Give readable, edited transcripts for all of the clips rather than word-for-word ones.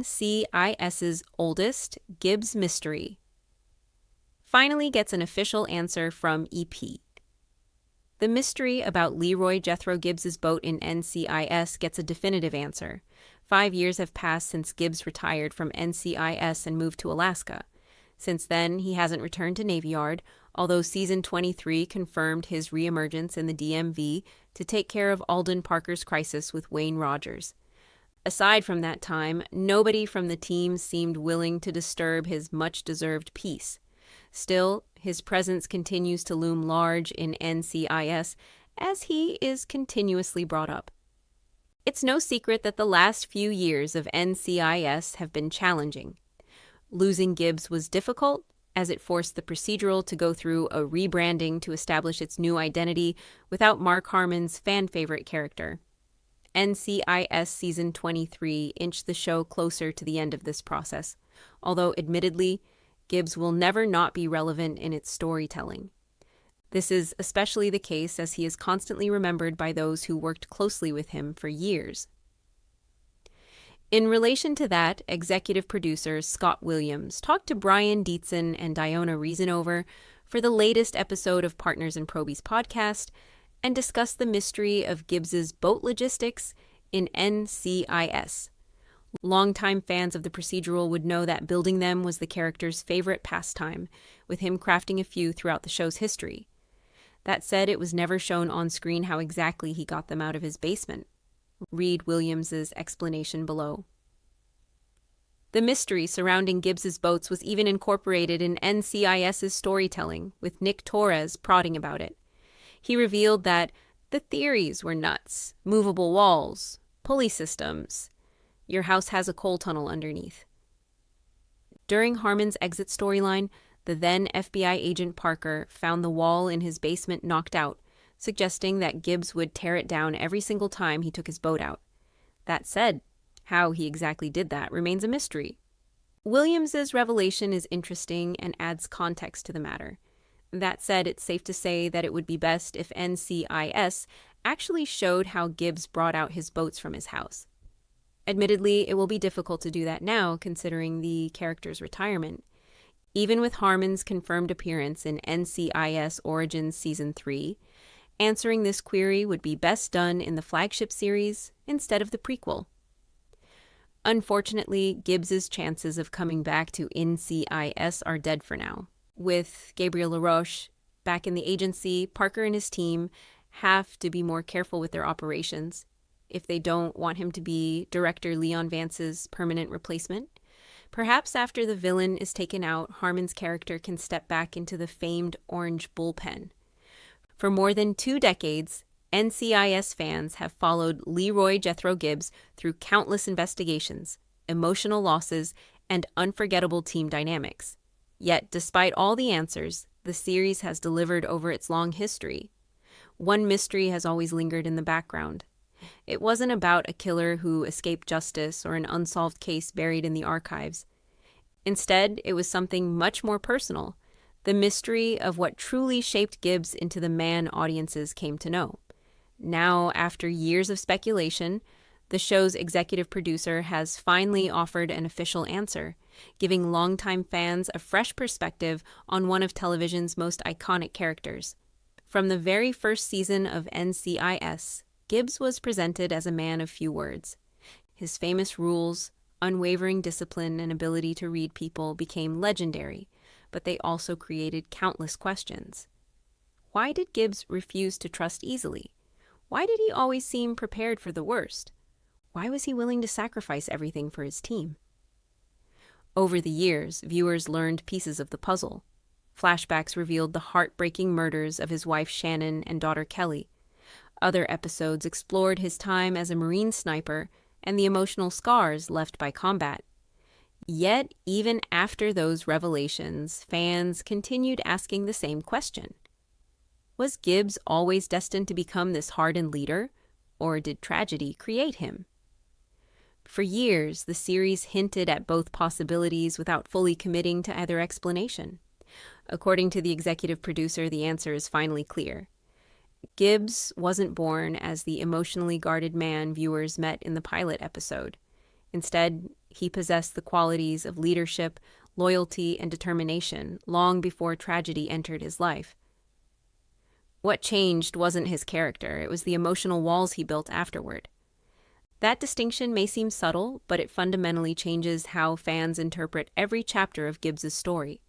NCIS's oldest, Gibbs mystery, finally gets an official answer from EP. The mystery about Leroy Jethro Gibbs's boat in NCIS gets a definitive answer. 5 years have passed since Gibbs retired from NCIS and moved to Alaska. Since then, he hasn't returned to Navy Yard, although Season 23 confirmed his reemergence in the DMV to take care of Alden Parker's crisis with Wayne Rogers. Aside from that time, nobody from the team seemed willing to disturb his much-deserved peace. Still, his presence continues to loom large in NCIS as he is continuously brought up. It's no secret that the last few years of NCIS have been challenging. Losing Gibbs was difficult, as it forced the procedural to go through a rebranding to establish its new identity without Mark Harmon's fan-favorite character. NCIS Season 23 inched the show closer to the end of this process, although admittedly, Gibbs will never not be relevant in its storytelling. This is especially the case as he is constantly remembered by those who worked closely with him for years. In relation to that, executive producer Scott Williams talked to Brian Dietzen and Diona Reasonover for the latest episode of Partners in Proby's podcast and discussed the mystery of Gibbs's boat logistics in NCIS. Longtime fans of the procedural would know that building them was the character's favorite pastime, with him crafting a few throughout the show's history. That said, it was never shown on screen how exactly he got them out of his basement. Read Williams's explanation below. The mystery surrounding Gibbs's boats was even incorporated in NCIS's storytelling, with Nick Torres prodding about it. He revealed that the theories were nuts, movable walls, pulley systems. Your house has a coal tunnel underneath. During Harmon's exit storyline, the then FBI agent Parker found the wall in his basement knocked out, suggesting that Gibbs would tear it down every single time he took his boat out. That said, how he exactly did that remains a mystery. Williams's revelation is interesting and adds context to the matter. That said, it's safe to say that it would be best if NCIS actually showed how Gibbs brought out his boats from his house. Admittedly, it will be difficult to do that now, considering the character's retirement. Even with Harmon's confirmed appearance in NCIS Origins Season 3, answering this query would be best done in the flagship series instead of the prequel. Unfortunately, Gibbs's chances of coming back to NCIS are dead for now. With Gabriel LaRoche back in the agency, Parker and his team have to be more careful with their operations if they don't want him to be Director Leon Vance's permanent replacement. Perhaps after the villain is taken out, Harmon's character can step back into the famed orange bullpen. For more than 2 decades, NCIS fans have followed Leroy Jethro Gibbs through countless investigations, emotional losses, and unforgettable team dynamics. Yet, despite all the answers, the series has delivered over its long history. One mystery has always lingered in the background. It wasn't about a killer who escaped justice or an unsolved case buried in the archives. Instead, it was something much more personal, the mystery of what truly shaped Gibbs into the man audiences came to know. Now, after years of speculation, the show's executive producer has finally offered an official answer, giving longtime fans a fresh perspective on one of television's most iconic characters. From the very first season of NCIS, Gibbs was presented as a man of few words. His famous rules, unwavering discipline, and ability to read people became legendary, but they also created countless questions. Why did Gibbs refuse to trust easily? Why did he always seem prepared for the worst? Why was he willing to sacrifice everything for his team? Over the years, viewers learned pieces of the puzzle. Flashbacks revealed the heartbreaking murders of his wife Shannon and daughter Kelly. Other episodes explored his time as a Marine sniper and the emotional scars left by combat. Yet, even after those revelations, fans continued asking the same question. Was Gibbs always destined to become this hardened leader, or did tragedy create him? For years, the series hinted at both possibilities without fully committing to either explanation. According to the executive producer, the answer is finally clear. Gibbs wasn't born as the emotionally guarded man viewers met in the pilot episode. Instead, he possessed the qualities of leadership, loyalty, and determination long before tragedy entered his life. What changed wasn't his character, it was the emotional walls he built afterward. That distinction may seem subtle, but it fundamentally changes how fans interpret every chapter of Gibbs's story.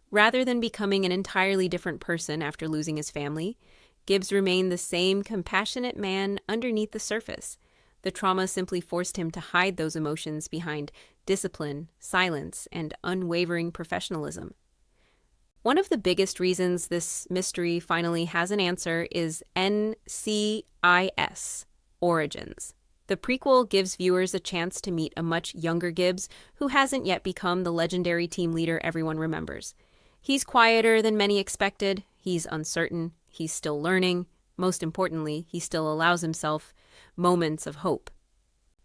Rather than becoming an entirely different person after losing his family, Gibbs remained the same compassionate man underneath the surface. The trauma simply forced him to hide those emotions behind discipline, silence, and unwavering professionalism. One of the biggest reasons this mystery finally has an answer is NCIS, Origins. The prequel gives viewers a chance to meet a much younger Gibbs who hasn't yet become the legendary team leader everyone remembers. He's quieter than many expected, he's uncertain, he's still learning. Most importantly, he still allows himself moments of hope.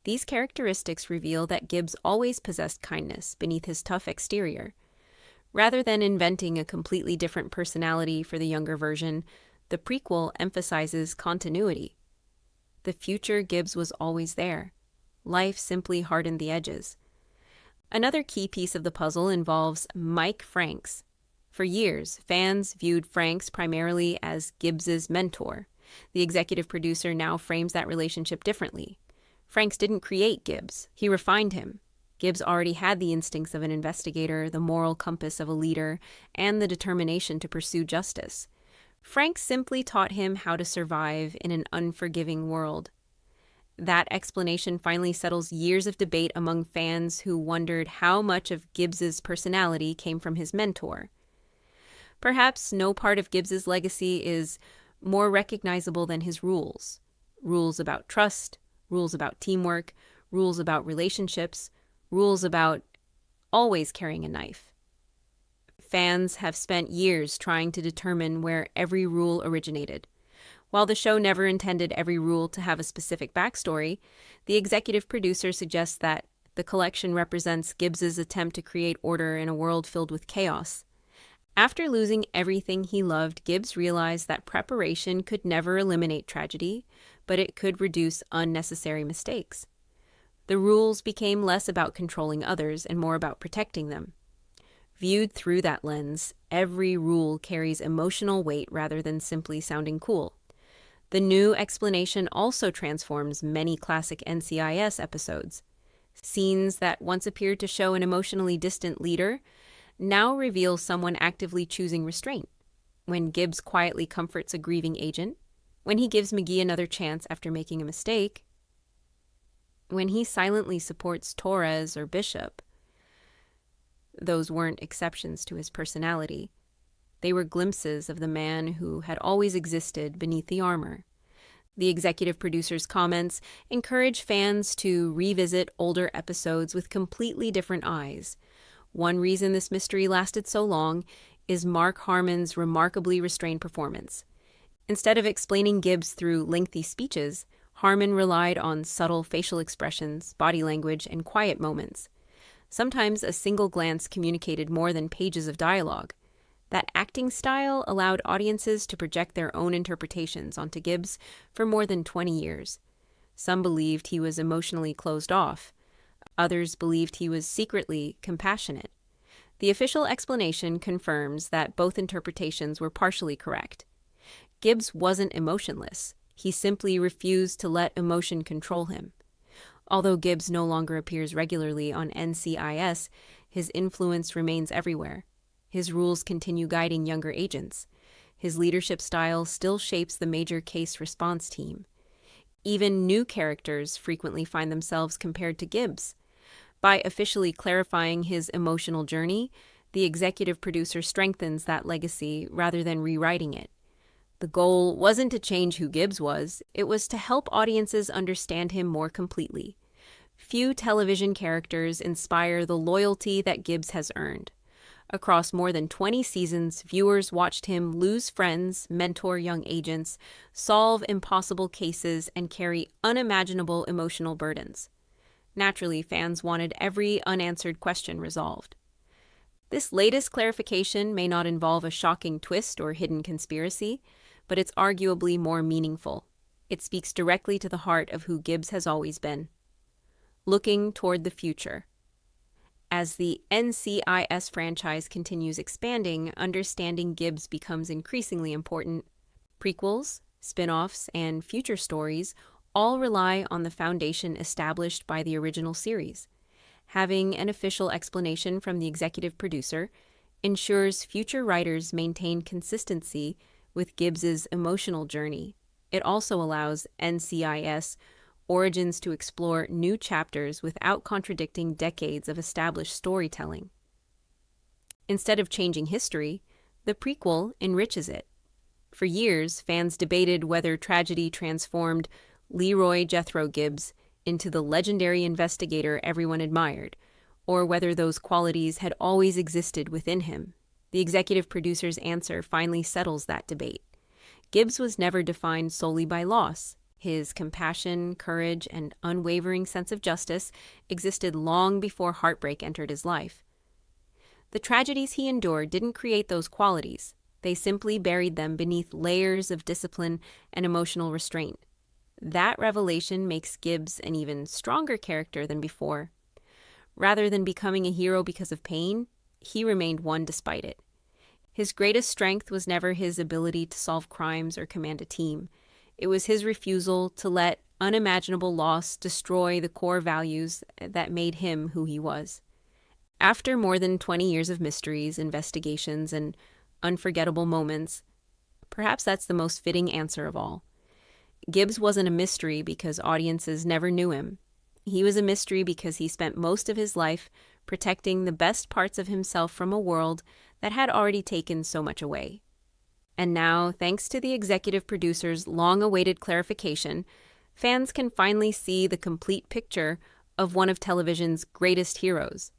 These characteristics reveal that Gibbs always possessed kindness beneath his tough exterior. Rather than inventing a completely different personality for the younger version, the prequel emphasizes continuity. The future Gibbs was always there. Life simply hardened the edges. Another key piece of the puzzle involves Mike Franks. For years, fans viewed Franks primarily as Gibbs's mentor. The executive producer now frames that relationship differently. Franks didn't create Gibbs, he refined him. Gibbs already had the instincts of an investigator, the moral compass of a leader, and the determination to pursue justice. Franks simply taught him how to survive in an unforgiving world. That explanation finally settles years of debate among fans who wondered how much of Gibbs's personality came from his mentor. Perhaps no part of Gibbs's legacy is more recognizable than his rules. Rules about trust, rules about teamwork, rules about relationships, rules about always carrying a knife. Fans have spent years trying to determine where every rule originated. While the show never intended every rule to have a specific backstory, the executive producer suggests that the collection represents Gibbs's attempt to create order in a world filled with chaos. After losing everything he loved, Gibbs realized that preparation could never eliminate tragedy, but it could reduce unnecessary mistakes. The rules became less about controlling others and more about protecting them. Viewed through that lens, every rule carries emotional weight rather than simply sounding cool. The new explanation also transforms many classic NCIS episodes. Scenes that once appeared to show an emotionally distant leader now reveal someone actively choosing restraint. When Gibbs quietly comforts a grieving agent, when he gives McGee another chance after making a mistake, when he silently supports Torres or Bishop. Those weren't exceptions to his personality. They were glimpses of the man who had always existed beneath the armor. The executive producer's comments encourage fans to revisit older episodes with completely different eyes. One reason this mystery lasted so long is Mark Harmon's remarkably restrained performance. Instead of explaining Gibbs through lengthy speeches, Harmon relied on subtle facial expressions, body language, and quiet moments. Sometimes a single glance communicated more than pages of dialogue. That acting style allowed audiences to project their own interpretations onto Gibbs for more than 20 years. Some believed he was emotionally closed off. Others believed he was secretly compassionate. The official explanation confirms that both interpretations were partially correct. Gibbs wasn't emotionless. He simply refused to let emotion control him. Although Gibbs no longer appears regularly on NCIS, his influence remains everywhere. His rules continue guiding younger agents. His leadership style still shapes the major case response team. Even new characters frequently find themselves compared to Gibbs. By officially clarifying his emotional journey, the executive producer strengthens that legacy rather than rewriting it. The goal wasn't to change who Gibbs was, it was to help audiences understand him more completely. Few television characters inspire the loyalty that Gibbs has earned. Across more than 20 seasons, viewers watched him lose friends, mentor young agents, solve impossible cases, and carry unimaginable emotional burdens. Naturally, fans wanted every unanswered question resolved. This latest clarification may not involve a shocking twist or hidden conspiracy, but it's arguably more meaningful. It speaks directly to the heart of who Gibbs has always been. looking toward the future. As the NCIS franchise continues expanding, understanding Gibbs becomes increasingly important. Prequels, spin-offs, and future stories all rely on the foundation established by the original series. Having an official explanation from the executive producer ensures future writers maintain consistency with Gibbs's emotional journey. It also allows NCIS Origins to explore new chapters without contradicting decades of established storytelling. Instead of changing history, the prequel enriches it. For years, fans debated whether tragedy transformed Leroy Jethro Gibbs into the legendary investigator everyone admired, or whether those qualities had always existed within him. The executive producer's answer finally settles that debate. Gibbs was never defined solely by loss. His compassion, courage, and unwavering sense of justice existed long before heartbreak entered his life. The tragedies he endured didn't create those qualities. They simply buried them beneath layers of discipline and emotional restraint. That revelation makes Gibbs an even stronger character than before. Rather than becoming a hero because of pain, he remained one despite it. His greatest strength was never his ability to solve crimes or command a team. It was his refusal to let unimaginable loss destroy the core values that made him who he was. After more than 20 years of mysteries, investigations, and unforgettable moments, perhaps that's the most fitting answer of all. Gibbs wasn't a mystery because audiences never knew him. He was a mystery because he spent most of his life protecting the best parts of himself from a world that had already taken so much away. And now, thanks to the executive producer's long-awaited clarification, fans can finally see the complete picture of one of television's greatest heroes.